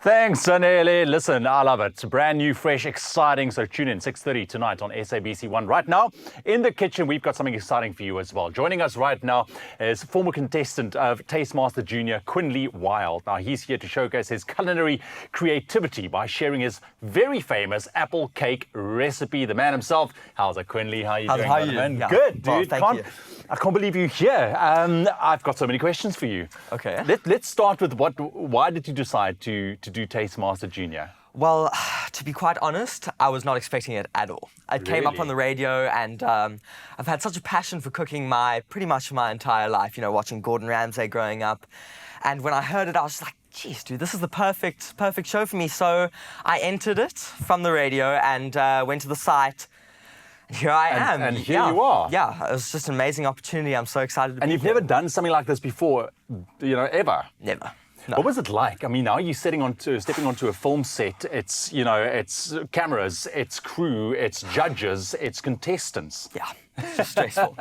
Thanks, Zanele. Listen, I love it. Brand new, fresh, exciting. So tune in 6:30 tonight on SABC1. Right now, in the kitchen, we've got something exciting for you as well. Joining us right now is former contestant of Tastemaster Junior, Quinley. Now, he's here to showcase his culinary creativity by sharing his very famous apple cake recipe. The man himself. How's it, Quinley? How are you doing, man? Yeah. Good, dude. Well, thank you. I can't believe you're here. I've got so many questions for you. Okay. Let's start with why did you decide to do Tastemaster Junior? Well, to be quite honest, I was not expecting it at all. It came up Really? on the radio, and I've had such a passion for cooking pretty much my entire life, watching Gordon Ramsay growing up. And when I heard it, I was like, geez, dude, this is the perfect show for me. So I entered it from the radio and went to the site. And here I am. And here you are. Yeah, it was just an amazing opportunity. I'm so excited to be And you've here. never done something like this before, ever? Never. No. What was it like? I mean, now you're stepping onto a film set. It's cameras, it's crew, it's judges, it's contestants. Yeah, it's just stressful.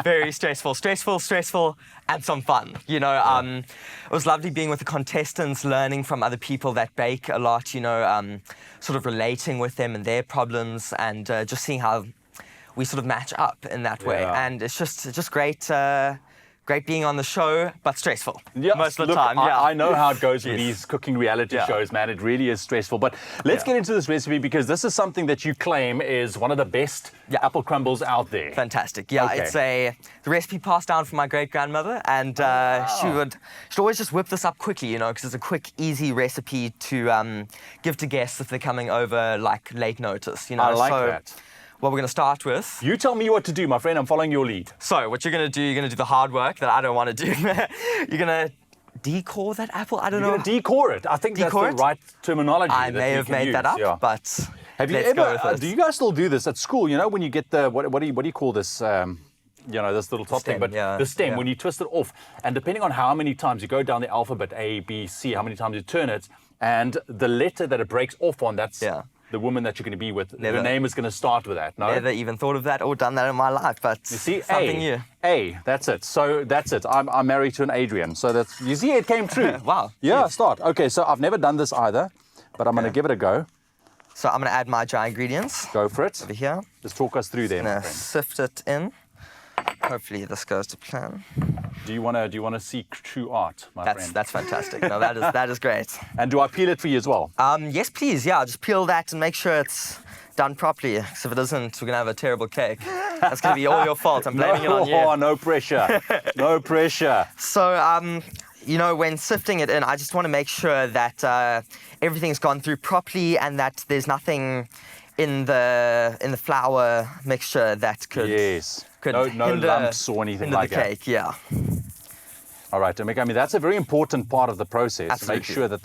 Very stressful. Stressful, and some fun. It was lovely being with the contestants, learning from other people that bake a lot, sort of relating with them and their problems, and just seeing how we sort of match up in that way. Yeah. And it's just great. Great being on the show, but stressful most of the Look, time. Yeah, I know how it goes with Yes. these cooking reality Yeah. shows, man. It really is stressful. But let's get into this recipe because this is something that you claim is one of the best apple crumbles out there. Fantastic. Yeah, Okay. it's the recipe passed down from my great-grandmother, and she'd always just whip this up quickly, because it's a quick, easy recipe to give to guests if they're coming over like late notice. I like that. What we're going to start with. You tell me what to do, my friend. I'm following your lead. So what you're going to do the hard work that I don't want to do. You're going to decore that apple. I don't know. You're going to decore it. I think Decore that's it? the right terminology. I that may you have can made use. that up, Yeah. but Have you let's go with ever? it. Do you guys still do this at school? When you get the what do you call this? This little top thing, stem, but yeah, the stem, yeah. when you twist it off, and depending on how many times you go down the alphabet A, B, C, how many times you turn it, and the letter that it breaks off on, that's the woman that you're going to be with. Never. The name is going to start with that. No, Never even thought of that or done that in my life, but you see, something new. A. That's it. So that's it. I'm married to an Adrian. So that's, you see, it came true. Wow. Yeah, Yes. start. Okay, so I've never done this either, but I'm going to give it a go. So I'm going to add my dry ingredients Go for it. over here. Just talk us through there, my Gonna friend. sift it in. Hopefully this goes to plan. Do you want to see true art, my friend? That's fantastic. No, that is great. And do I peel it for you as well? Yes, please. Yeah, just peel that and make sure it's done properly. 'Cause if it isn't, we're gonna have a terrible cake. That's gonna be all your fault. I'm blaming it on you. No pressure. No pressure. So, when sifting it in, I just want to make sure that everything's gone through properly and that there's nothing in the flour mixture that could No hinder, lumps or anything hinder like the that. cake. Yeah. All right, Dominic. I mean, that's a very important part of the process. Absolutely. Make sure that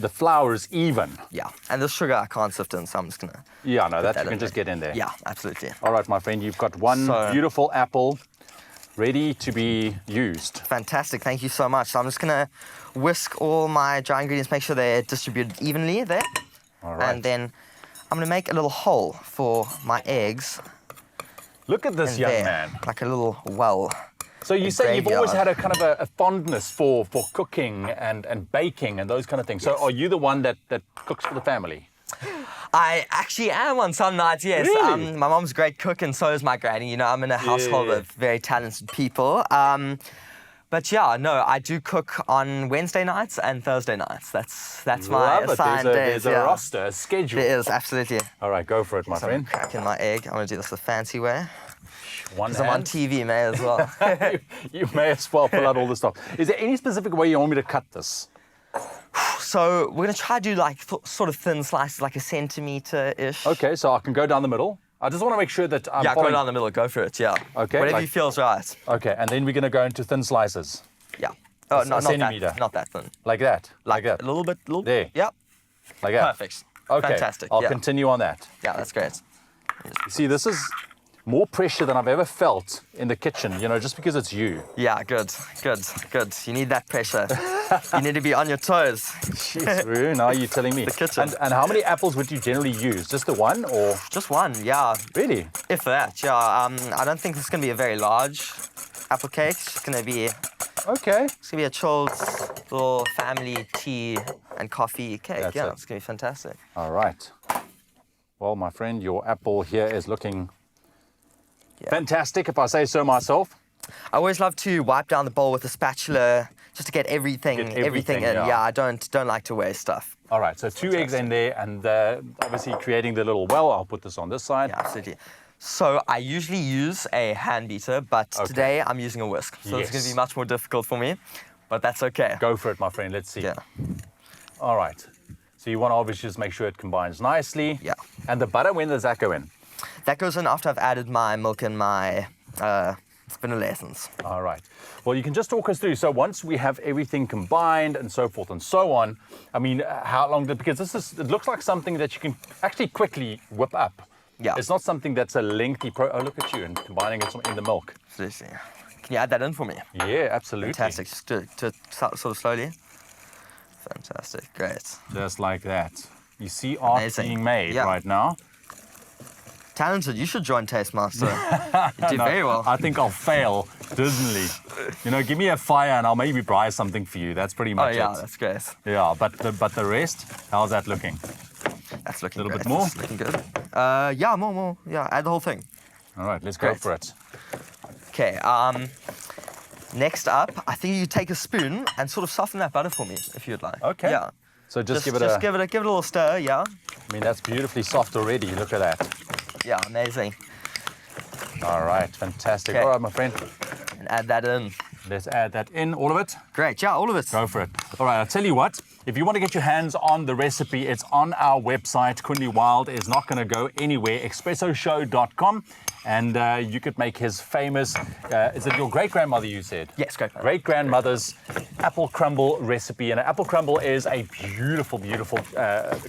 the flour is even. Yeah, and the sugar I can't sift in, so I'm just gonna. Yeah, no, that that you can in just there. get in there. Yeah, absolutely. All right, my friend, you've got one beautiful apple ready to be used. Fantastic, thank you so much. So I'm just gonna whisk all my dry ingredients, make sure they're distributed evenly there. All right. And then I'm gonna make a little hole for my eggs. Look at this in young there, man. like a little well. So you say you've always graveyard. had a kind of a fondness for cooking and baking and those kind of things. So are you the one that cooks for the family? I actually am on some nights, yes. Really? My mom's a great cook and so is my granny. I'm in a household of very talented people. But yeah, no, I do cook on Wednesday nights and Thursday nights. That's my Love it. assigned days. There's a roster, a schedule. There is, absolutely. All right, go for it, my So I'm friend. cracking my egg. I'm going to do this the fancy way. One Because I'm on hand. TV, may as well. You may as well pull out all the stuff. Is there any specific way you want me to cut this? So we're going to try to do like sort of thin slices, like a centimetre-ish. Okay, so I can go down the middle. I just want to make sure that I'm Yeah, following... go down the middle, go for it, yeah. Okay, Whatever like- you feels right. Okay, and then we're going to go into thin slices. Yeah. Oh, A no, centimetre. not that thin. Like that? Like that? A little bit, There. Yep. Like that? Perfect. Okay, Fantastic, I'll yeah. continue on that. Yeah, that's great. You see, this is more pressure than I've ever felt in the kitchen, just because it's you. Yeah, good. You need that pressure. You need to be on your toes. Jeez, Roo, now you're telling me. The kitchen. And how many apples would you generally use? Just the one or? Just one, yeah. Really? If that, yeah. I don't think this is going to be a very large apple cake. It's just going to be Okay. It's gonna be a chilled little family tea and coffee cake. That's yeah, it. it's going to be fantastic. All right. Well, my friend, your apple here is looking fantastic, if I say so myself. I always love to wipe down the bowl with a spatula just to get everything in. Yeah, I don't like to waste stuff. All right, so 2 eggs in there, and obviously creating the little well. I'll put this on this side. Yeah, absolutely. So I usually use a hand beater, but today I'm using a whisk. So it's going to be much more difficult for me, but that's okay. Go for it, my friend. Let's see. Yeah. All right. So you want to obviously just make sure it combines nicely. Yeah. And the butter, when does that go in? That goes in after I've added my milk and my vanilla essence. All right. Well, you can just talk us through. So once we have everything combined and so forth and so on, I mean, how long? Because it looks like something that you can actually quickly whip up. Yeah. It's not something that's a lengthy oh, look at you, and combining it in the milk. Seriously. Can you add that in for me? Yeah, absolutely. Fantastic. Just to sort of slowly. Fantastic. Great. Just like that. You see art being made right now. Talented. You should join Tastemaster. You did very well. I think I'll fail dismally. You know, give me a fire and I'll maybe buy something for you. That's pretty much it. Oh, yeah, that's great. Yeah, but the rest, how's that looking? That's looking a little great. bit more? That's looking good. Yeah, more. Yeah, add the whole thing. All right, let's go for it. Okay, next up, I think you take a spoon and sort of soften that butter for me, if you'd like. Okay. Yeah. So just give it a little stir, yeah. I mean, that's beautifully soft already. Look at that. Yeah, amazing. All right, fantastic. Okay. All right, my friend. And add that in. Let's add that in, all of it. Great, yeah, all of it. Go for it. All right, I'll tell you what. If you want to get your hands on the recipe, it's on our website. Quinley Wild is not going to go anywhere. Expressoshow.com. And you could make his famous, is it your great-grandmother you said? Yes, great-grandmother's apple crumble recipe. And an apple crumble is a beautiful, beautiful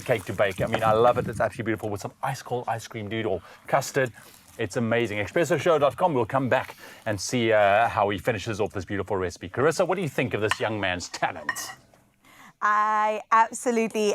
cake to bake. I mean, I love it. It's absolutely beautiful with some ice-cold ice cream, dude, or custard. It's amazing. Expressoshow.com. We'll come back and see how he finishes off this beautiful recipe. Carissa, what do you think of this young man's talent? I absolutely